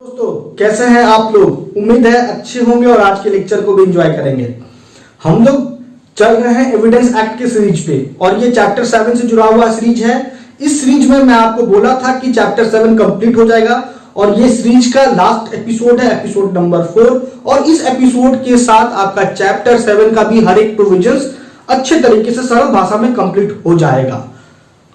दोस्तों कैसे हैं आप लोग। उम्मीद है अच्छे होंगे और आज के लेक्चर को भी एंजॉय करेंगे। हम लोग चल रहे हैं एविडेंस एक्ट के सीरीज पे और ये चैप्टर 7 से जुड़ा हुआ सीरीज है। इस सीरीज में मैं आपको बोला था कि चैप्टर 7 कंप्लीट हो जाएगा और ये सीरीज का लास्ट एपिसोड है, एपिसोड नंबर 4। और इस एपिसोड के साथ आपका चैप्टर 7 का भी हर एक प्रोविजंस अच्छे तरीके से सरल भाषा में कंप्लीट हो जाएगा।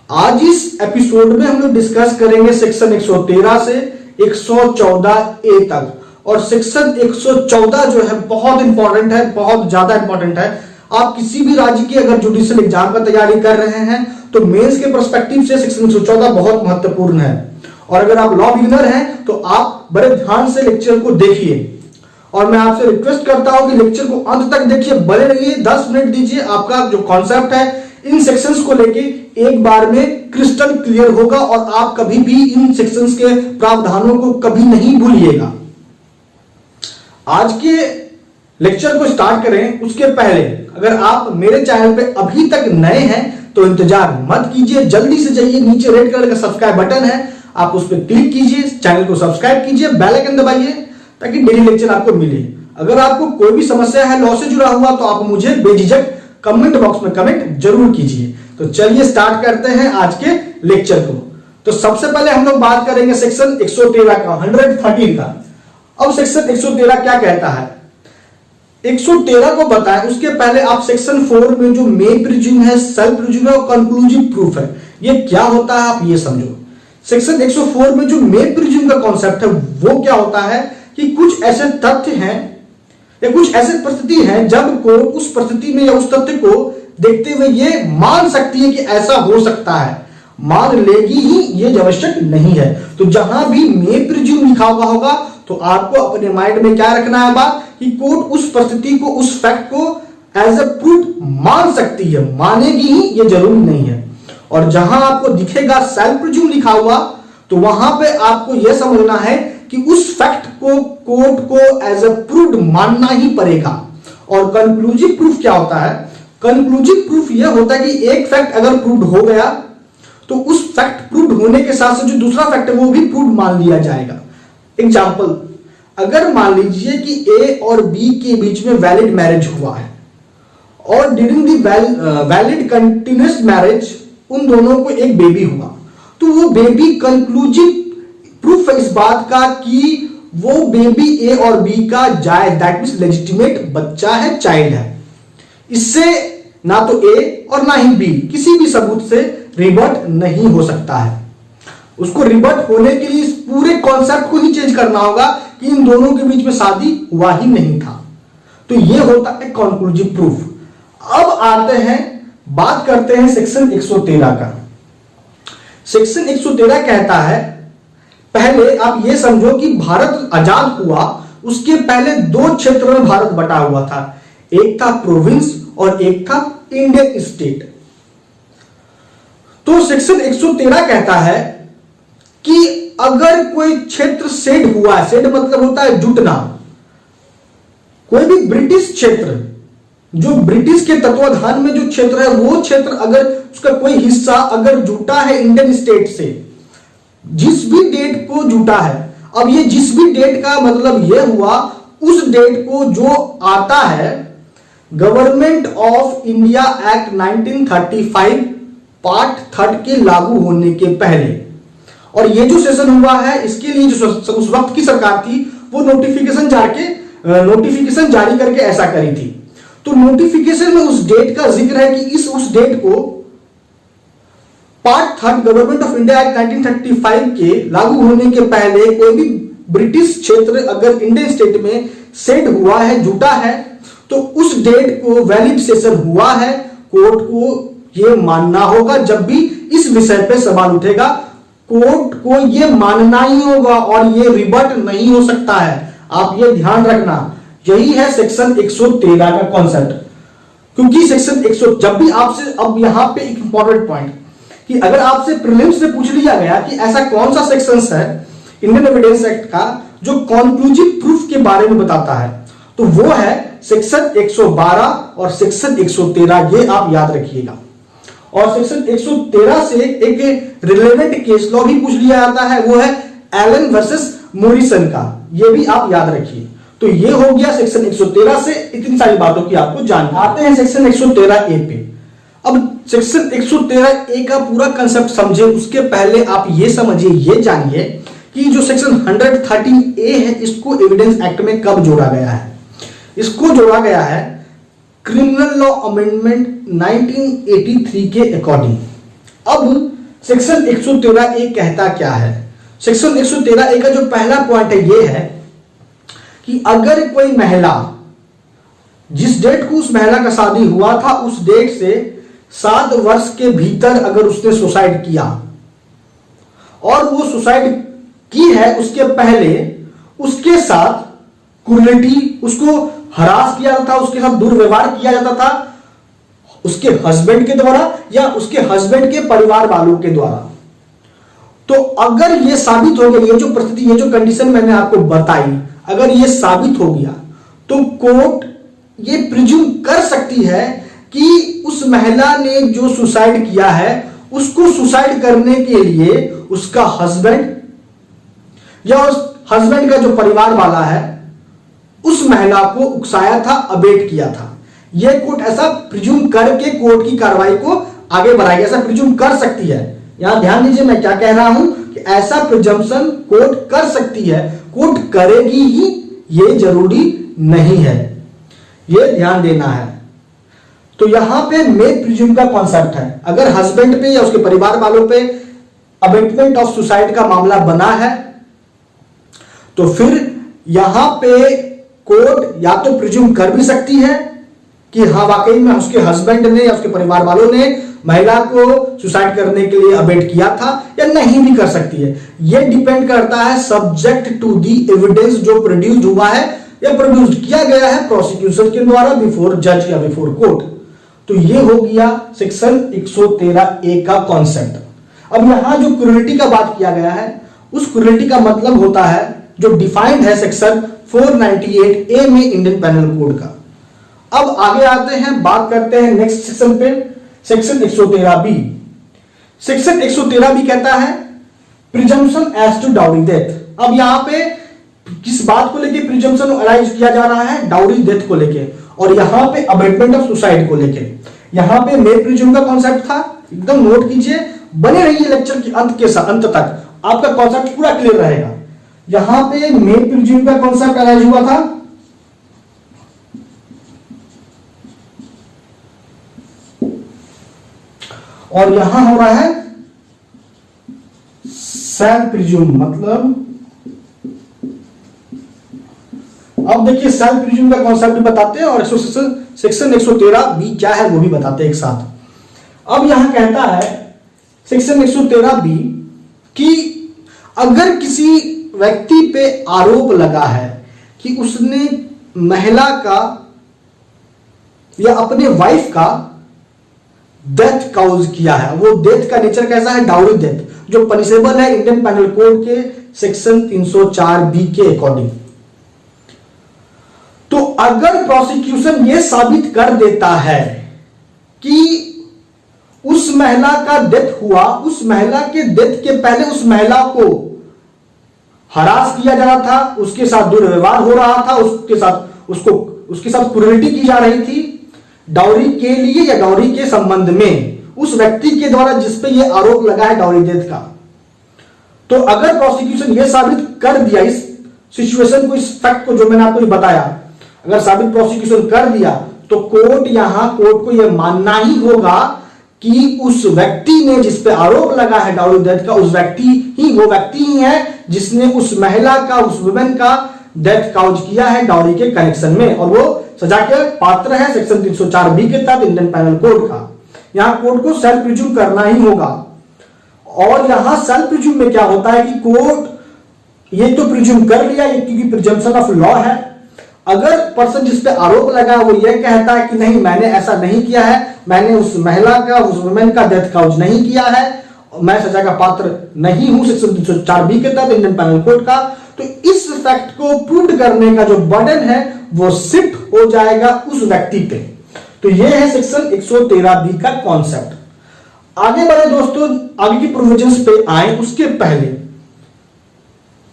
आज इस एपिसोड में हम लोग डिस्कस करेंगे सेक्शन 113 से 114 ए तक। और सेक्शन 114 जो है बहुत इंपॉर्टेंट है, बहुत ज्यादा इंपॉर्टेंट है। आप किसी भी राज्य की अगर जुडिशियल एग्जाम का तैयारी कर रहे हैं तो मेंस के पर्सपेक्टिव से सेक्शन 114 बहुत महत्वपूर्ण है। और अगर आप लॉ बिगिनर हैं तो आप बड़े ध्यान से लेक्चर को देखिए और मैं आपसे रिक्वेस्ट करता हूं कि लेक्चर को अंत तक देखिए, बने रहिए, 10 मिनट दीजिए। आपका जो कॉन्सेप्ट है इन सेक्शंस को लेके एक बार में क्रिस्टल क्लियर होगा और आप कभी भी इन सेक्शंस के प्रावधानों को कभी नहीं भूलिएगा। आज के लेक्चर को स्टार्ट करें उसके पहले अगर आप मेरे चैनल पे अभी तक नए हैं तो इंतजार मत कीजिए, जल्दी से जाइए, नीचे रेड कलर का सब्सक्राइब बटन है, आप उस पर क्लिक कीजिए, चैनल को सब्सक्राइब कीजिए, बेल आइकन दबाइए ताकि डेली लेक्चर आपको मिले। अगर आपको कोई भी समस्या है लॉ से जुड़ा हुआ तो आप मुझे बेझिझक कमेंट बॉक्स में कमेंट जरूर कीजिए। तो चलिए स्टार्ट करते हैं आज के लेक्चर को। तो सबसे पहले हम लोग बात करेंगे सेक्शन 113 का, 113 का। अब सेक्शन 113 क्या कहता है, 113 को बताएं उसके पहले आप सेक्शन 4 में जो मे प्रिज्यूम है, सेल्फ प्रिज्यूम है और कंक्लूसिव प्रूफ है, ये क्या होता है आप ये समझो। सेक्शन 104 में जो मे प्रिज्यूम का कॉन्सेप्ट है वो क्या होता है कि कुछ ऐसे तथ्य हैं या कुछ ऐसे परिस्थिति है जब कोर्ट उस परिस्थिति में या उस तथ्य को देखते हुए ये मान सकती है कि ऐसा हो सकता है, मान लेगी ही, ये आवश्यक नहीं है। तो जहां भी मे प्रिज्यूम लिखा हुआ होगा तो आपको अपने माइंड में क्या रखना है बात कि कोर्ट उस परिस्थिति को, उस फैक्ट को एज ए प्रूफ मान सकती है, मानेगी ही ये जरूरी नहीं है। और जहां आपको दिखेगा सेल्फ प्रिज्यूम लिखा हुआ तो वहां पे आपको यह समझना है कि उस फैक्ट को कोर्ट को एज ए प्रूफ मानना ही पड़ेगा। और कंक्लूसिव प्रूफ क्या होता है, कंक्लूसिव प्रूफ यह होता है कि एक फैक्ट अगर प्रूव हो गया तो उस फैक्ट प्रूव होने के साथ साथ जो दूसरा फैक्ट है वो भी प्रूव मान लिया जाएगा। एग्जाम्पल, अगर मान लीजिए कि ए और बी के बीच में वैलिड मैरिज हुआ है और during the valid continuous marriage उन दोनों को एक बेबी हुआ, तो वो बेबी कंक्लूसिव प्रूफ है इस बात का कि वो बेबी ए और बी का जायज, दैट मींस लेजिटिमेट बच्चा है, चाइल्ड है। इससे ना तो ए और ना ही बी किसी भी सबूत से रिबर्ट नहीं हो सकता है। उसको रिबर्ट होने के लिए इस पूरे कॉन्सेप्ट को ही चेंज करना होगा कि इन दोनों के बीच में शादी हुआ ही नहीं था। तो यह होता है कंक्लूसिव प्रूफ। अब आते हैं, बात करते हैं सेक्शन 113 का। सेक्शन 113 कहता है, पहले आप यह समझो कि भारत आजाद हुआ उसके पहले दो क्षेत्रों में भारत बटा हुआ था, एक था प्रोविंस और एक था इंडियन स्टेट। तो सेक्शन 113 कहता है कि अगर कोई क्षेत्र सेड हुआ है, सेड मतलब होता है जुटना, कोई भी ब्रिटिश क्षेत्र जो ब्रिटिश के तत्वाधान में जो क्षेत्र है वो क्षेत्र अगर उसका कोई हिस्सा अगर जुटा है इंडियन स्टेट से, जिस भी डेट को जुटा है, अब ये जिस भी डेट का मतलब यह हुआ उस डेट को जो आता है government of India act 1935 part 3 के लागू होने के पहले। और ये जो सेशन हुआ है इसके लिए जो उस वक्त की सरकार थी वो नोटिफिकेशन जारी करके ऐसा करी थी। तो नोटिफिकेशन में उस डेट का जिक्र है कि उस डेट को part 3 government of India act 1935 के लागू होने के पहले कोई भी ब्रिटिश क्षेत्र अगर इंडियन स्टेट में सेट हुआ है, जुटा है, तो उस डेट को वैलिड सेशन हुआ है, कोर्ट को यह मानना होगा। जब भी इस विषय पे सवाल उठेगा कोर्ट को यह मानना ही होगा और यह रिबर्ट नहीं हो सकता है। आप यह ध्यान रखना, यही है सेक्शन 113 का कॉन्सेप्ट। क्योंकि सेक्शन 100 जब भी आपसे, अब यहां पे एक इंपॉर्टेंट पॉइंट कि अगर आपसे प्रीलिम्स में पूछ लिया गया कि ऐसा कौन सा सेक्शंस है इंडियन एविडेंस एक्ट का जो कंक्लूसिव प्रूफ के बारे में बताता है, तो वो है सेक्शन 112 और सेक्शन 113, ये आप याद रखिएगा। और सेक्शन 113 से एक रिलेवेंट केस लॉ भी पूछ लिया जाता है, वो है एलन वर्सेस मोरिसन का, ये भी आप याद रखिए। तो ये हो गया सेक्शन 113 से इतनी सारी बातों की आपको जानकारी। आते हैं सेक्शन 113 ए पे। अब सेक्शन 113 ए का पूरा कंसेप्ट समझे उसके पहले आप ये समझिए, ये जानिए कि जो सेक्शन 113 ए है इसको एविडेंस एक्ट में कब जोड़ा गया है। इसको जोड़ा गया है क्रिमिनल लॉ अमेंडमेंट 1983 के अकॉर्डिंग। अब सेक्शन 113 ए कहता क्या है? सेक्शन 113 ए का जो पहला पॉइंट है ये है कि अगर कोई महिला, जिस डेट को उस महिला का शादी हुआ था उस डेट से 7 वर्ष के भीतर अगर उसने सुसाइड किया और वो सुसाइड की है उसके पहले उसके साथ क्रूरटी, उसको हरास किया जाता था, उसके साथ दुर्व्यवहार किया जाता था उसके हस्बैंड के द्वारा या उसके हस्बैंड के परिवार वालों के द्वारा, तो अगर ये साबित हो गया, ये जो परिस्थिति, ये जो कंडीशन मैंने आपको बताई, अगर ये साबित हो गया तो कोर्ट ये प्रिज्यूम कर सकती है कि उस महिला ने जो सुसाइड किया है उसको सुसाइड करने के लिए उसका हस्बैंड या उस हस्बैंड का जो परिवार वाला है उस महिला को उकसाया था, अबेट किया था। यह कोर्ट ऐसा प्रिज्यूम करके कोर्ट की कार्रवाई को आगे बढ़ाएगी, ऐसा प्रिज्यूम कर सकती है। यहां ध्यान दीजिए मैं क्या कह रहा हूं कि ऐसा प्रिजम्पशन कोर्ट कर सकती है, कोर्ट करेगी ही ये जरूरी नहीं है, ये ध्यान देना है। तो यहां पे मेक प्रिज्यूम का कॉन्सेप्ट है। अगर हस्बैंड पे या उसके परिवार वालों पे अबेटमेंट ऑफ सुसाइड का मामला बना है तो फिर यहां पे कोर्ट या तो प्रिज्यूम कर भी सकती है कि हाँ वाकई में उसके हस्बैंड ने या उसके परिवार वालों ने महिला को सुसाइड करने के लिए अबेट किया था, या नहीं भी कर सकती है। यह डिपेंड करता है सब्जेक्ट टू दी एविडेंस जो प्रोड्यूस हुआ है या प्रोड्यूस किया गया है प्रोसिक्यूशन के द्वारा बिफोर जज या बिफोर कोर्ट। तो यह हो गया सेक्शन 113 ए का कॉन्सेप्ट। अब यहां जो क्रूरटी का बात किया गया है उस क्रूरटी का मतलब होता है जो डिफाइंड है सेक्शन 498 ए में इंडियन पेनल कोड का। अब आगे आते हैं, बात करते हैं नेक्स्ट सेक्शन पे, सेक्शन 113 बी। सेक्शन 113 बी कहता है presumption as to dowry death. अब यहां पे किस बात को लेके प्रिजम्पशन अराइज किया जा रहा है? डाउरी डेथ को लेके, और यहां पे अबेटमेंट ऑफ सुसाइड को लेके। यहां पे मेक प्रिज्यूम का कॉन्सेप्ट था, एकदम नोट कीजिए, बने रहिए लेक्चर के अंत तक, आपका कॉन्सेप्ट पूरा क्लियर रहेगा। यहां पे मेक प्रिज्यूम का कॉन्सेप्ट अराइज हुआ था और यहां हो रहा है सेल्फ प्रिज्यूम। मतलब अब देखिए सेल्फ प्रिज्यूम का कॉन्सेप्ट भी बताते हैं और सेक्शन 113 बी क्या है वो भी बताते हैं एक साथ। अब यहां कहता है सेक्शन 113 बी कि अगर किसी व्यक्ति पे आरोप लगा है कि उसने महिला का या अपने वाइफ का डेथ काउज किया है, वो डेथ का नेचर कैसा है? डाउरी डेथ, जो पनिशेबल है इंडियन पेनल कोड के सेक्शन 304 बी के अकॉर्डिंग। तो अगर प्रोसिक्यूशन ये साबित कर देता है कि उस महिला का डेथ हुआ, उस महिला के डेथ के पहले उस महिला को हरास किया जा रहा था, उसके साथ दुर्व्यवहार हो रहा था, उसके साथ क्रूरटी की जा रही थी डाउरी के लिए या डाउरी के संबंध में, उस व्यक्ति के द्वारा जिसपे ये आरोप लगा है डाउरी डेथ का, तो अगर प्रोसिक्यूशन ये साबित कर दिया इस सिचुएशन को, इस फैक्ट को जो मैंने आपको बताया, अगर साबित प्रोसिक्यूशन कर दिया तो कोर्ट को यह मानना ही होगा कि उस व्यक्ति ने जिस पे आरोप लगा है डाउरी डेथ का, वो व्यक्ति ही है जिसने उस महिला का, उस वुमेन का डेथ काउज किया है डाउरी के कनेक्शन में, और वो सजा के पात्र है सेक्शन 304 बी के तहत इंडियन पेनल कोड का। यहां कोर्ट को सेल्फ प्रिज्यूम करना ही होगा। और यहां सेल्फ प्रिज्यूम में क्या होता है कि कोर्ट ये तो प्रिज्यूम कर लिया, क्योंकि प्रिजम्पशन ऑफ लॉ है। अगर पर्सन जिस पे आरोप लगा वो ये कहता है कि नहीं मैंने ऐसा नहीं किया है, मैंने उस महिला का, उस वुमेन का डेथ काउज नहीं किया है, मैं सजा का पात्र नहीं हूं सेक्शन 304 बी के तहत इंडियन पेनल कोड का, तो इस फैक्ट को प्रूव करने का जो बर्डन है वो शिफ्ट हो जाएगा उस व्यक्ति पे। तो ये है सेक्शन 113 बी का कॉन्सेप्ट। आगे बढ़े दोस्तों, आगे की प्रोविजंस पे आए उसके पहले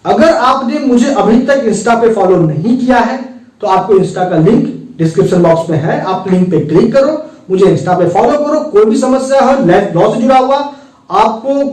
अगर आपने मुझे अभी तक इंस्टा पे फॉलो नहीं किया है तो आपको इंस्टा का लिंक डिस्क्रिप्शन बॉक्स में है, आप लिंक पे क्लिक करो, मुझे इंस्टा पे फॉलो करो। कोई भी समस्या हो लॉ से जुड़ा हुआ, आपको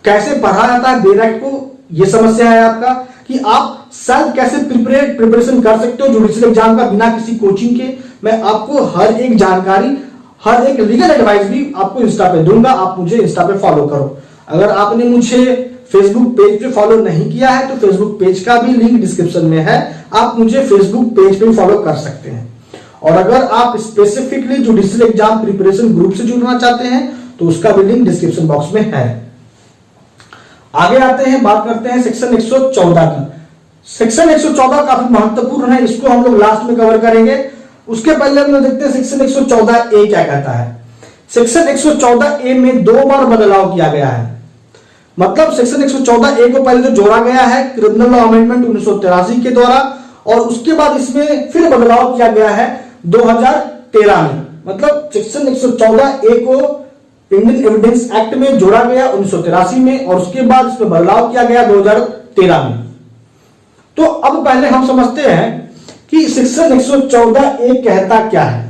कैसे पढ़ा जाता है बेरैक को, यह समस्या है आपका कि आप सेल्फ कैसे प्रिपरेशन कर सकते हो जुडिशियल एग्जाम का बिना किसी कोचिंग के, मैं आपको हर एक जानकारी, हर एक लीगल एडवाइस भी आपको इंस्टा पे दूंगा। आप मुझे इंस्टा पे फॉलो करो। अगर आपने मुझे फेसबुक पेज पे फॉलो नहीं किया है तो फेसबुक पेज का भी लिंक डिस्क्रिप्शन में है, आप मुझे फेसबुक पेज पे फॉलो कर सकते हैं। और अगर आप specifically judicial exam preparation group से जुड़ना चाहते हैं तो उसका भी लिंक डिस्क्रिप्शन बॉक्स में है। आगे आते हैं, बात करते हैं सेक्शन 114 की। सेक्शन 114 काफी महत्वपूर्ण है, इसको हम लोग लास्ट में कवर करेंगे। उसके पहले हम लोग देखते हैं सेक्शन 114A क्या कहता है। सेक्शन 114A में 2 बार बदलाव किया गया है। मतलब सेक्शन 114A को पहले जो जोड़ा गया है क्रिमिनल लॉ अमेंडमेंट 1983 के द्वारा, और उसके बाद इसमें फिर बदलाव किया गया है 2013 में। मतलब सेक्शन 114A को इंडियन एविडेंस एक्ट में जोड़ा गया 1983 में, और उसके बाद इसमें बदलाव किया गया 2013 में। तो अब पहले हम समझते हैं कि सेक्शन 114A कहता क्या है।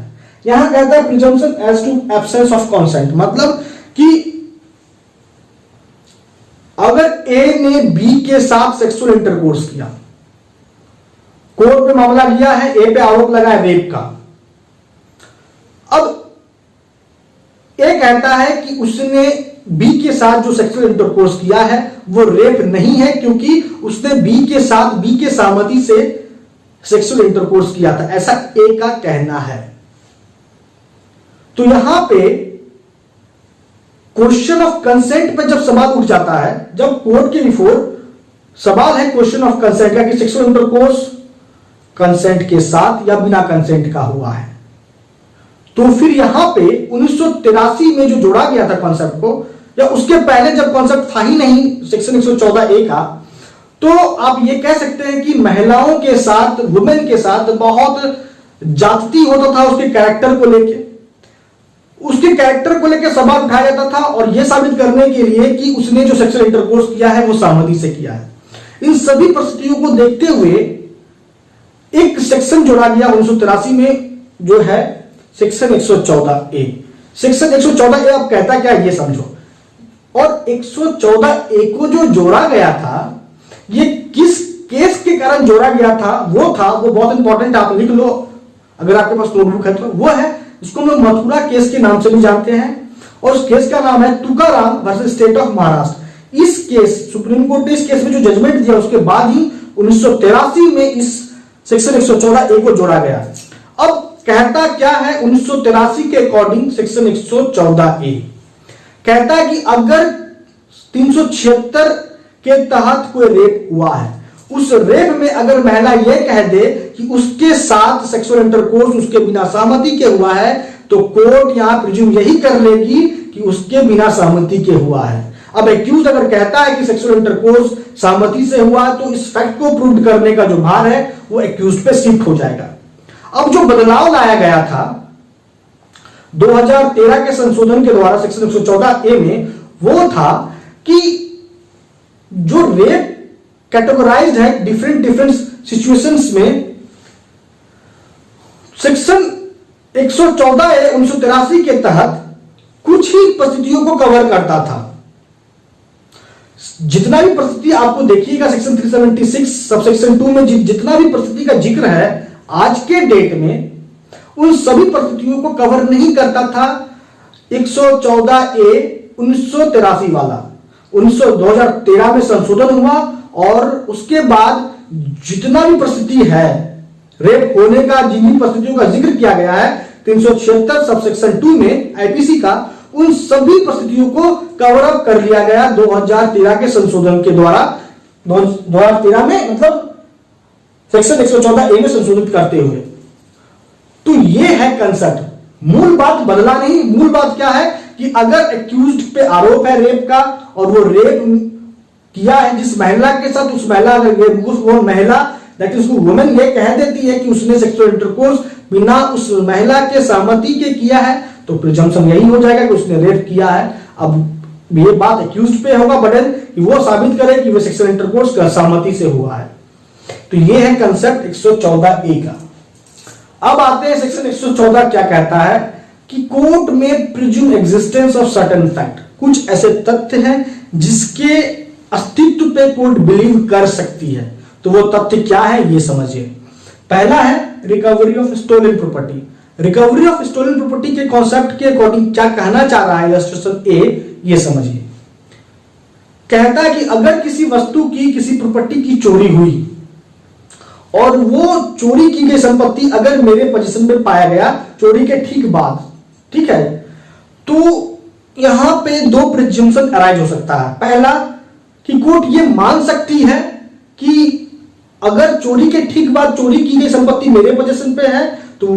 यहां कहता है presumption as to absence of consent, मतलब कि अगर ए ने बी के साथ सेक्सुअल इंटरकोर्स किया, कोर्ट में मामला लिया है, ए पे आरोप लगा है रेप का। अब ए कहता है कि उसने बी के साथ जो सेक्सुअल इंटरकोर्स किया है वो रेप नहीं है, क्योंकि उसने बी के साथ बी के सहमति से सेक्सुअल इंटरकोर्स किया था, ऐसा ए का कहना है। तो यहां पे क्वेश्चन ऑफ कंसेंट पे जब सवाल उठ जाता है, जब कोर्ट के बिफोर सवाल है क्वेश्चन ऑफ कंसेंट का कि सेक्सुअल इंटरकोर्स कंसेंट के साथ या बिना कंसेंट का हुआ है, तो फिर यहां पे 1983 में जो जोड़ा गया था कॉन्सेप्ट को, या उसके पहले जब कॉन्सेप्ट था ही नहीं सेक्शन 114A का, तो आप ये कह सकते हैं कि महिलाओं के साथ, वुमेन के साथ बहुत जाति होता था उसके कैरेक्टर को लेके, उसके कैरेक्टर को लेकर सवाल उठाया जाता था, और यह साबित करने के लिए कि उसने जो सेक्सुअल इंटरकोर्स किया है वो सहमति से किया है। इन सभी परिस्थितियों को देखते हुए एक सेक्शन जोड़ा गया 1983 में, जो है सेक्शन 114A। सेक्शन 114A अब कहता क्या है ये समझो। और 114A को जो जोड़ा गया था, ये किस केस के कारण जोड़ा गया था, वो बहुत इंपॉर्टेंट, आप लिख लो अगर आपके पास नोटबुक है तो। वो है, इसको हम लोग मथुरा केस के नाम से भी जानते हैं, और उस केस का नाम है Tukaram versus state of Maharashtra. इस केस, सुप्रीम कोर्ट ने इस केस में जो जजमेंट दिया उसके बाद ही 1983 में इस सेक्शन 114A को जोड़ा गया। अब कहता क्या है 1983 के अकॉर्डिंग सेक्शन 114A कहता है कि अगर 376 के तहत कोई रेप हुआ है, उस रेप में अगर महिला यह कह दे कि उसके साथ सेक्सुअल इंटरकोर्स उसके बिना सहमति के हुआ है, तो कोर्ट यहां प्रिज्यूम यही कर लेगी कि उसके बिना सहमति के हुआ है। अब एक्यूज अगर कहता है कि सेक्सुअल इंटरकोर्स सहमति से हुआ है, तो इस फैक्ट को प्रूव करने का जो भार है वो एक्यूज पे शिफ्ट हो जाएगा। अब जो बदलाव लाया गया था 2013 के संशोधन के द्वारा सेक्शन 114A में, वो था कि जो रेप कैटेगराइज्ड है डिफरेंट सिचुएशंस में, सेक्शन 114A 1983 के तहत कुछ ही परिस्थितियों को कवर करता था। जितना भी परिस्थिति आपको देखिएगा सेक्शन 376 सबसेक्शन 2 में जितना भी परिस्थिति का जिक्र है आज के डेट में, उन सभी परिस्थितियों को कवर नहीं करता था 114A 1983 वाला। 2013 में संशोधन हुआ, और उसके बाद जितना भी परिस्थिति है रेप होने का, जिन परिस्थितियों का जिक्र किया गया है 376 सबसेक्शन 2 में आईपीसी का, उन सभी परिस्थितियों को कवर अप कर लिया गया 2013 के संशोधन के द्वारा। 2013 में मतलब सेक्शन 114A में संशोधित करते हुए। तो यह है कंसेप्ट, मूल बात बदला नहीं। मूल बात क्या है कि अगर एक्यूज्ड पे आरोप है रेप का, और वो रेप किया है जिस महिला के साथ, उस महिला वो महिला दैट इज वुमेन ये कह देती है कि उसने सेक्सुअल इंटरकोर्स बिना उस महिला के सहमति के किया है, तो प्रिजम्पशन यही हो जाएगा कि उसने रेप किया है। अब ये बात एक्यूज्ड पे होगा, बर्डन कि वो साबित करे कि वो सेक्सुअल इंटरकोर्स असहमति से हुआ है। तो ये है कंसेप्ट 114A का। अब आते हैं सेक्शन 114 क्या कहता है कि कोर्ट में presume existence of certain fact, कुछ ऐसे तथ्य हैं जिसके अस्तित्व पे कोर्ट बिलीव कर सकती है। तो वो तथ्य क्या है ये समझिए। पहला है recovery of stolen property. Recovery of stolen property के कॉन्सेप्ट के अकॉर्डिंग क्या कहना चाह रहा है इलस्ट्रेशन ए, ये समझिए। कहता है कि अगर किसी वस्तु की, किसी प्रॉपर्टी की चोरी हुई और वो चोरी की गई संपत्ति अगर मेरे पोजीशन में पाया गया चोरी के ठीक बाद, ठीक है, तो यहां पे दो प्रिजम्पशन अराइज हो सकता है। पहला कि कोर्ट ये मान सकती है कि अगर चोरी के ठीक बाद चोरी की गई संपत्ति मेरे पोजीशन पे है तो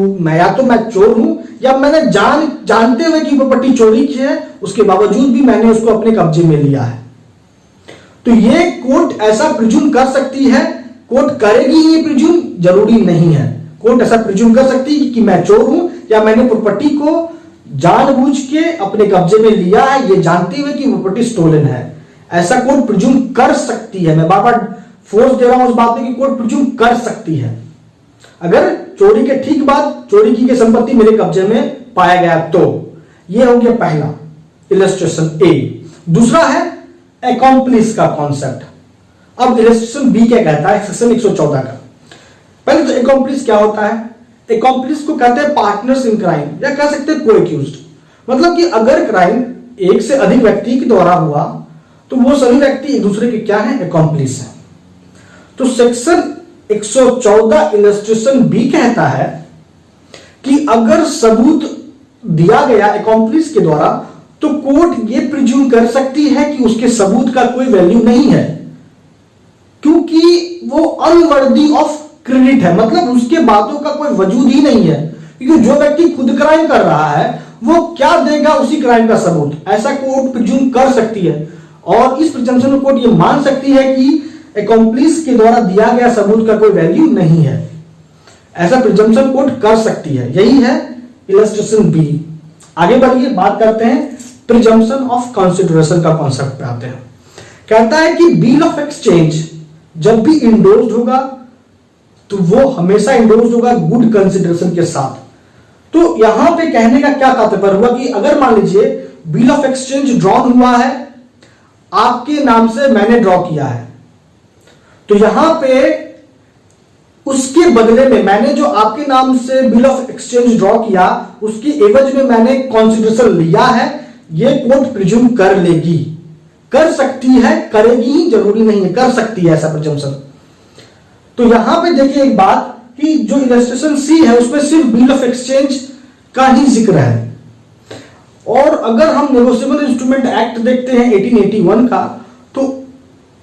मैं चोर हूं, या मैंने जानते हुए कि प्रॉपर्टी चोरी की है उसके बावजूद भी मैंने उसको अपने कब्जे में लिया है। तो ये कोर्ट ऐसा प्रिज्यूम कर सकती है। कोर्ट करेगी ये प्रिज्यूम, जरूरी नहीं है। कोर्ट ऐसा प्रिज्यूम कर सकती है कि मैं चोर हूं या मैंने प्रॉपर्टी को जानबूझ के अपने कब्जे में लिया है ये जानते हुए कि प्रॉपर्टी स्टोलन है। ऐसा कोर्ट प्रिज्यूम कर सकती है। मैं बार बार फोर्स दे रहा हूं उस बात में कि कोर्ट प्रिज्यूम कर सकती है। अगर चोरी के ठीक बाद चोरी की गई संपत्ति मेरे कब्जे में पाया गया तो ये हो गया पहला इलस्ट्रेशन ए। दूसरा है अकॉम्प्लिस का कॉन्सेप्ट। अब इलस्ट्रेशन बी क्या कहता है सेक्शन 114 का। पहले तो अकॉम्प्लिस क्या होता है? अकॉम्प्लिस को कहते हैं पार्टनर्स इन क्राइम, या कह सकते हैं को-एक्यूज्ड। मतलब कि अगर क्राइम एक से अधिक व्यक्ति के द्वारा हुआ तो वो सभी व्यक्ति एक दूसरे के क्या है? अकॉम्प्लिस है। तो सेक्शन 114 इलस्ट्रेशन बी कहता है कि अगर सबूत दिया गया अकॉम्प्लिस के द्वारा तो कोर्ट ये प्रिज्यूम कर सकती है कि उसके सबूत का कोई वैल्यू नहीं है, क्योंकि वो अनवर्दी ऑफ क्रेडिट है। मतलब उसके बातों का कोई वजूद ही नहीं है, क्योंकि जो व्यक्ति खुद क्राइम कर रहा है वो क्या देगा उसी क्राइम का सबूत, ऐसा कोर्ट प्रिज्यूम कर सकती है। और इस प्रिजम्पशन में कोर्ट ये मान सकती है कि अकॉम्प्लिस के द्वारा दिया गया सबूत का कोई वैल्यू नहीं है। ऐसा प्रिजम्पशन कोर्ट कर सकती है। यही है इलस्ट्रेशन बी। आगे बढ़िए, बात करते हैं प्रिजम्पशन ऑफ कंसिडरेशन का कॉन्सेप्ट पे आते हैं। कहता है कि बिल ऑफ एक्सचेंज जब भी इंडोर्स्ड होगा तो वो हमेशा इंडोर्स्ड होगा गुड कंसिडरेशन के साथ। तो यहां पे कहने का क्या तात्पर्य हुआ कि अगर मान लीजिए बिल ऑफ एक्सचेंज ड्रॉन हुआ है, आपके नाम से मैंने ड्रॉ किया है, तो यहां पे उसके बदले में मैंने जो आपके नाम से बिल ऑफ एक्सचेंज ड्रॉ किया उसके एवज में मैंने कंसिडरेशन लिया है, ये कोर्ट प्रिज्यूम कर लेगी, कर सकती है, करेगी ही जरूरी नहीं है, कर सकती है ऐसा प्रिजम्पशन। तो यहां पे देखिए एक बात कि जो इलस्ट्रेशन सी है उसमें सिर्फ बिल ऑफ एक्सचेंज का ही जिक्र है। और अगर हम नेगोशिएबल इंस्ट्रूमेंट एक्ट देखते हैं 1881 का, तो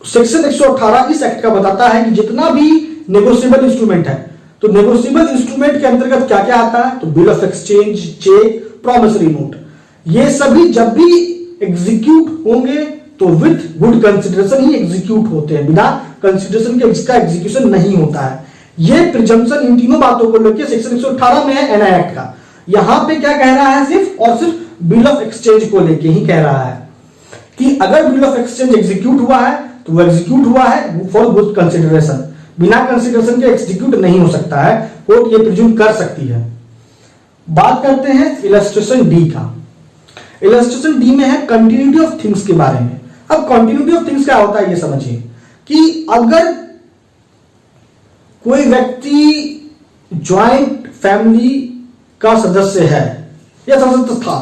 सेक्शन 118 इस एक्ट का बताता है कि जितना भी नेगोशिएबल इंस्ट्रूमेंट है, तो नेगोशिएबल इंस्ट्रूमेंट के अंतर्गत क्या क्या आता है? तो bill of exchange, cheque, promissory note, ये सभी जब भी एग्जीक्यूट होंगे तो विथ गुड कंसिडरेशन ही एग्जीक्यूट होते हैं, बिना कंसिडरेशन के इसका एग्जीक्यूशन नहीं होता है। ये प्रिजम्पशन इन तीनों बातों को लेकर सेक्शन 118 में है एनआई एक्ट का। यहां पे क्या कह रहा है? सिर्फ और सिर्फ बिल ऑफ एक्सचेंज को लेके ही कह रहा है कि अगर बिल ऑफ एक्सचेंज एग्जीक्यूट हुआ है तो वो एग्जीक्यूट हुआ है फॉर गुड कंसिडरेशन, बिना कंसिडरेशन के एग्जीक्यूट नहीं हो सकता है। कोर्ट ये प्रिज्यूम कर सकती है। बात करते हैं इलस्ट्रेशन डी का। इलस्ट्रेशन डी में है कंटिन्यूटी ऑफ थिंग्स के बारे में। अब कंटिन्यूटी ऑफ थिंग्स क्या होता है ये समझिए कि अगर कोई व्यक्ति ज्वाइंट फैमिली का सदस्य है या सदस्य था,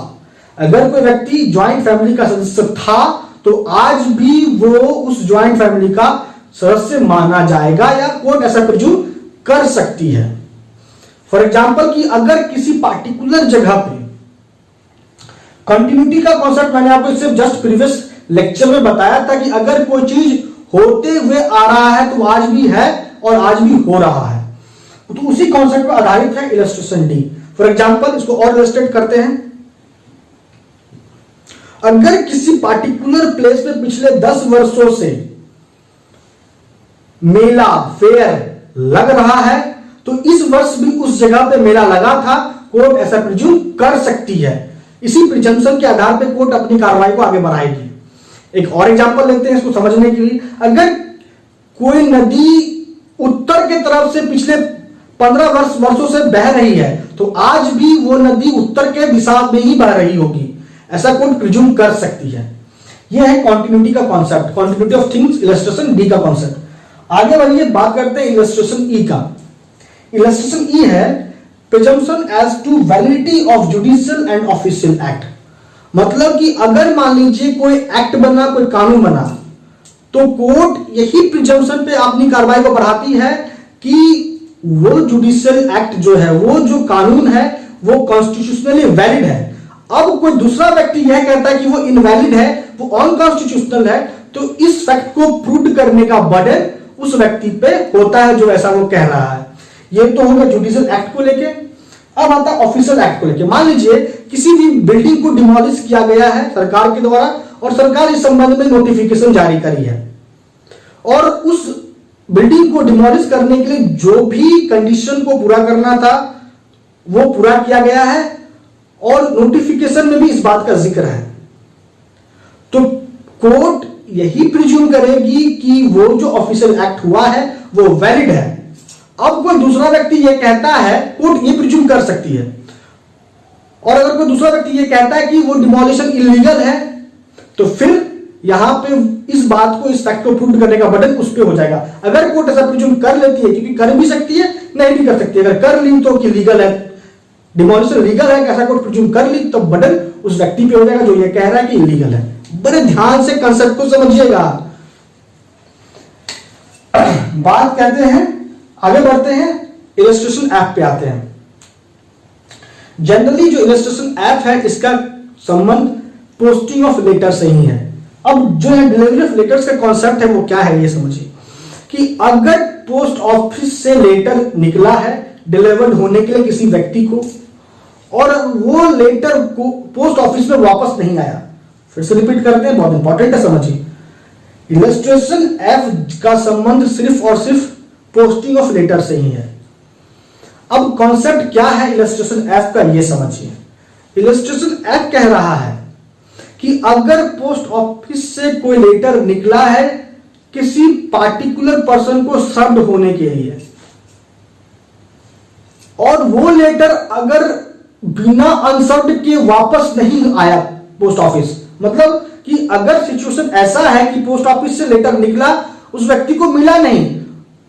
अगर कोई व्यक्ति ज्वाइंट फैमिली का सदस्य था तो आज भी वो उस ज्वाइंट फैमिली का सदस्य माना जाएगा, या कोर्ट ऐसा प्रिज्यूम कर सकती है। फॉर एग्जाम्पल कि अगर किसी पार्टिकुलर जगह पे कंटिन्यूटी का कॉन्सेप्ट मैंने आपको सिर्फ जस्ट प्रीवियस लेक्चर में बताया था कि अगर कोई चीज होते हुए आ रहा है तो आज भी है और आज भी हो रहा है, तो उसी कॉन्सेप्ट पर आधारित है इलस्ट्रेशन डी। फॉर एग्जाम्पल इसको और इलस्ट्रेट करते हैं। अगर किसी पार्टिकुलर प्लेस में पिछले 10 वर्षों से मेला फेयर लग रहा है तो इस वर्ष भी उस जगह पे मेला लगा था, कोर्ट ऐसा प्रिज्यूम कर सकती है। इसी प्रिजम्पशन के आधार पर कोर्ट अपनी कार्रवाई को आगे बढ़ाएगी। एक और एग्जांपल लेते हैं इसको समझने के लिए। अगर कोई नदी उत्तर के तरफ से पिछले 15 वर्षों से बह रही है तो आज भी वो नदी उत्तर के दिशा में ही बह रही होगी, ऐसा कोर्ट प्रिज्यूम कर सकती है। यह है कॉन्टिन्यूटी का concept, continuity of things, illustration B का कॉन्सेप्ट। आगे बढ़िए, बात करते हैं इलस्ट्रेशन ई का। इलस्ट्रेशन ई है presumption as to validity of judicial and official act. मतलब कि अगर मान लीजिए कोई एक्ट बना, कोई कानून बना, तो कोर्ट यही प्रिजम्पशन पे अपनी कार्रवाई को बढ़ाती है कि वो जुडिशियल एक्ट जो है, वो जो कानून है, वो कॉन्स्टिट्यूशनली वैलिड है। अब कोई दूसरा व्यक्ति यह कहता है कि वो इनवैलिड है, वो अनकॉन्स्टिट्यूशनल है, तो इस फैक्ट को प्रूव करने का बर्डन उस व्यक्ति पे होता है जो ऐसा वो कह रहा है। ये तो होगा जुडिशियल एक्ट को लेके। अब आता है ऑफिशियल एक्ट को लेके। मान लीजिए किसी भी बिल्डिंग को डिमोलिश किया गया है सरकार के द्वारा और सरकार इस संबंध में नोटिफिकेशन जारी करी है, और उस बिल्डिंग को डिमोलिश करने के लिए जो भी कंडीशन को पूरा करना था वो पूरा किया गया है, और नोटिफिकेशन में भी इस बात का जिक्र है। तो कोर्ट यही प्रिज्यूम करेगी कि वो जो ऑफिशियल एक्ट हुआ है वो वैलिड है। अब कोई दूसरा व्यक्ति ये कहता है, कोर्ट ये प्रिज्यूम कर सकती है। और अगर कोई दूसरा व्यक्ति ये कहता है कि वो डिमोलिशन इलीगल है, तो फिर यहां पे इस बात को, इस फैक्ट को प्रूव करने का बर्डन उस पे हो जाएगा। अगर कोर्ट ऐसा प्रिज्यूम कर लेती है, क्योंकि कर भी सकती है, नहीं भी कर सकती है। अगर कर ली तो कि लीगल है, डिमोलिशन लीगल है, ऐसा कोर्ट प्रिज्यूम कर ली, तो बर्डन उस व्यक्ति पे हो जाएगा जो ये कह रहा है कि इलीगल है। बड़े ध्यान से कंसेप्ट को समझिएगा। बात कहते हैं, आगे बढ़ते हैं, इलस्ट्रेशन ऐप पे आते हैं। जनरली जो इलस्ट्रेशन ऐप है इसका संबंध पोस्टिंग ऑफ लेटर से ही है। अब जो है डिलीवरी ऑफ लेटर्स का कॉन्सेप्ट है वो क्या है ये समझिए कि अगर पोस्ट ऑफिस से लेटर निकला है डिलीवर्ड होने के लिए किसी व्यक्ति को, और वो लेटर को पोस्ट ऑफिस में वापस नहीं आया, फिर से रिपीट करते हैं, बहुत इंपॉर्टेंट है, समझिए। इलस्ट्रेशन ऐप का संबंध सिर्फ और सिर्फ पोस्टिंग ऑफ लेटर से ही है। अब कॉन्सेप्ट क्या है इलस्ट्रेशन ऐप का ये समझिए। इलस्ट्रेशन ऐप कह रहा है कि अगर पोस्ट ऑफिस से कोई लेटर निकला है किसी पार्टिकुलर पर्सन को सर्व होने के लिए, और वो लेटर अगर बिना अनसर्व्ड के वापस नहीं आया पोस्ट ऑफिस, मतलब कि अगर सिचुएशन ऐसा है कि पोस्ट ऑफिस से लेटर निकला, उस व्यक्ति को मिला नहीं,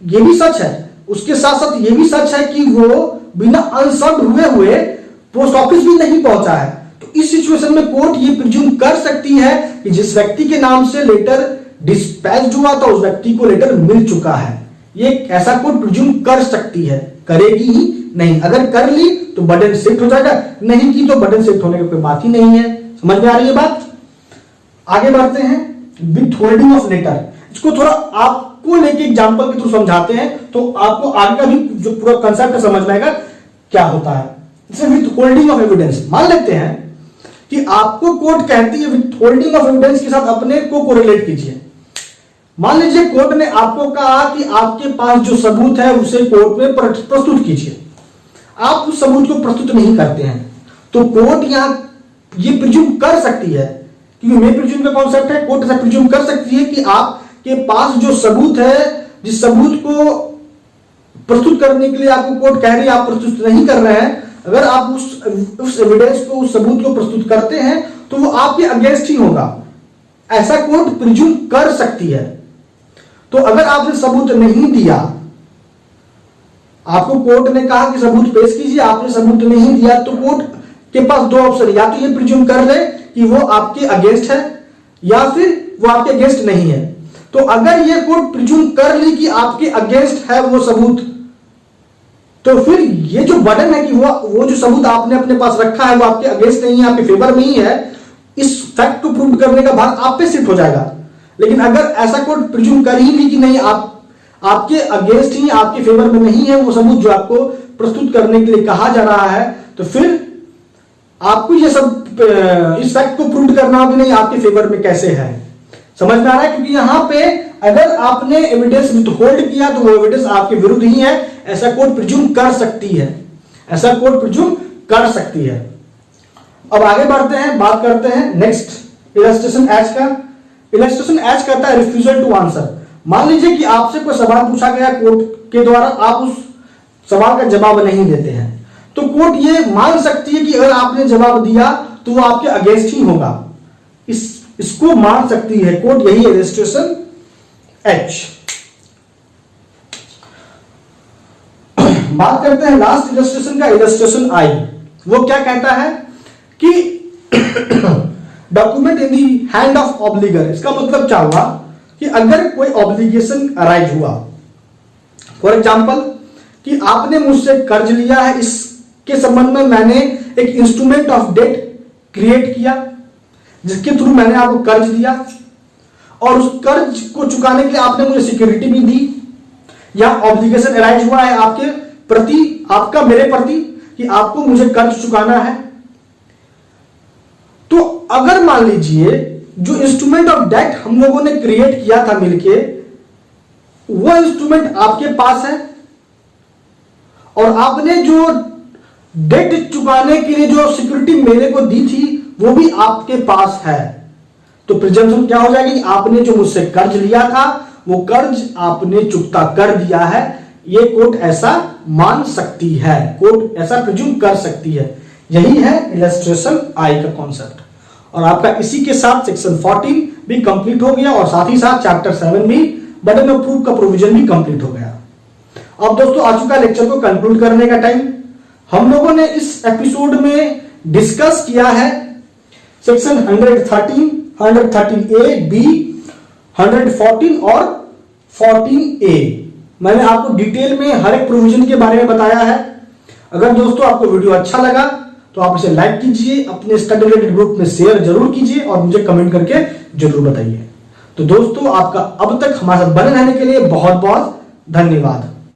ये भी सच है, उसके साथ साथ ये भी सच है कि वो बिना अनसर्व्ड हुए पोस्ट ऑफिस भी नहीं पहुंचा है, तो इस सिचुएशन में कोर्ट ये प्रिज्यूम कर सकती है कि जिस व्यक्ति के नाम से लेटर डिस्पैच हुआ था उस व्यक्ति को लेटर मिल चुका है। ये ऐसा कोर्ट प्रिज्यूम कर सकती है, करेगी ही नहीं। अगर कर ली तो बर्डन शिफ्ट हो जाएगा, नहीं की तो बर्डन शिफ्ट होने की कोई बात ही नहीं है। समझ में आ रही है बात? आगे बढ़ते हैं, विथ होल्डिंग ऑफ लेटर। इसको थोड़ा आपको लेके एग्जांपल के थ्रू समझाते हैं तो आपको आगे का भी जो पूरा कंसेप्ट समझ में आएगा क्या होता है। जैसे विथ होल्डिंग ऑफ एविडेंस, मान लेते हैं कि आपको कोर्ट कहती है विथ होल्डिंग ऑफ एविडेंस के साथ अपने को कोरिलेट कीजिए। मान लीजिए कोर्ट ने आपको कहा कि आपके पास जो सबूत है उसे कोर्ट में प्रस्तुत कीजिए, आप उस सबूत को प्रस्तुत नहीं करते हैं, तो कोर्ट यहां ये प्रिज्यूम कर सकती है, क्योंकि मैं प्रिज्यूम का कॉन्सेप्ट है, कोर्ट ऐसा प्रिज्यूम कर सकती है कि आपके पास जो सबूत है, जिस सबूत को प्रस्तुत करने के लिए आपको कोर्ट कह रही है आप प्रस्तुत नहीं कर रहे हैं, अगर आप उस एविडेंस को, उस सबूत को प्रस्तुत करते हैं तो वो आपके अगेंस्ट ही होगा, ऐसा कोर्ट प्रिज्यूम कर सकती है। तो अगर आपने सबूत नहीं दिया, आपको कोर्ट ने कहा कि सबूत पेश कीजिए, आपने सबूत नहीं दिया, तो कोर्ट के पास दो ऑप्शन, या तो ये प्रिज्यूम कर ले कि वो आपके अगेंस्ट है या फिर वो आपके अगेंस्ट नहीं है। तो अगर ये कोर्ट प्रिज्यूम कर ली कि आपके अगेंस्ट है वो सबूत, तो फिर ये जो बर्डन है कि वो जो सबूत आपने अपने पास रखा है वो आपके अगेंस्ट नहीं है, आपके फेवर में ही है, इस फैक्ट को प्रूव करने का भार आप पे शिफ्ट हो जाएगा। लेकिन अगर ऐसा कोर्ट प्रिज्यूम कर ही ली कि नहीं आपके अगेंस्ट ही, आपके फेवर में नहीं है वो सबूत जो आपको प्रस्तुत करने के लिए कहा जा रहा है, तो फिर आपको ये सब इस फैक्ट को प्रूव करना भी नहीं आपके फेवर में कैसे है। समझ में आ रहा है? क्योंकि यहां पे अगर आपने एविडेंस विथहोल्ड किया तो वो एविडेंस आपके विरुद्ध ही है, ऐसा कोर्ट प्रिज्यूम कर सकती है, ऐसा कोर्ट प्रिज्यूम कर सकती है। अब आगे बढ़ते हैं, बात करते हैं नेक्स्ट इलस्ट्रेशन एक्ट का। इलस्ट्रेशन एच कहता है रिफ्यूजल टू आंसर। मान लीजिए कि आपसे कोई सवाल पूछा गया कोर्ट के द्वारा, आप उस सवाल का जवाब नहीं देते हैं, तो कोर्ट ये मान सकती है कि अगर आपने जवाब दिया तो वो आपके अगेंस्ट ही होगा। इसको मान सकती है कोर्ट, यही है इलस्ट्रेशन एच। बात करते हैं लास्ट इलस्ट्रेशन का, इलस्ट्रेशन आई। वो क्या कहता है कि document in the hand of obligor. इसका मतलब क्या हुआ कि अगर कोई ऑब्लिगेशन अराइज हुआ, फॉर एग्जांपल कि आपने मुझसे कर्ज लिया है, इसके संबंध में मैंने एक इंस्ट्रूमेंट ऑफ डेट क्रिएट किया जिसके थ्रू मैंने आपको कर्ज दिया, और उस कर्ज को चुकाने के लिए आपने मुझे सिक्योरिटी भी दी, या ऑब्लिगेशन अराइज हुआ है आपके प्रति, आपका मेरे प्रति, कि आपको मुझे कर्ज चुकाना है। तो अगर मान लीजिए जो इंस्ट्रूमेंट ऑफ डेट हम लोगों ने क्रिएट किया था मिलके, वो इंस्ट्रूमेंट आपके पास है, और आपने जो डेट चुकाने के लिए जो सिक्योरिटी मेरे को दी थी वो भी आपके पास है, तो प्रिजम्पशन क्या हो जाएगी, आपने जो मुझसे कर्ज लिया था वो कर्ज आपने चुकता कर दिया है। ये कोर्ट ऐसा मान सकती है, कोर्ट ऐसा प्रिज्यूम कर सकती है। यही है इलस्ट्रेशन आई का कॉन्सेप्ट। और आपका इसी के साथ सेक्शन 14 भी कंप्लीट हो गया, और साथ ही साथ चैप्टर 7 भी, बर्डन ऑफ प्रूफ का प्रोविजन भी कंप्लीट हो गया। अब दोस्तों आ चुका लेक्चर को कंक्लूड करने का टाइम। हम लोगों ने इस एपिसोड में डिस्कस किया है सेक्शन 113, 113A, B, 114 और 14A। मैंने आपको डिटेल में हर एक प्रोविजन के बारे में बताया है। अगर दोस्तों आपको वीडियो अच्छा लगा तो आप इसे लाइक कीजिए, अपने स्टडी रिलेटेड ग्रुप में शेयर जरूर कीजिए, और मुझे कमेंट करके जरूर बताइए। तो दोस्तों आपका अब तक हमारे साथ बने रहने के लिए बहुत बहुत धन्यवाद।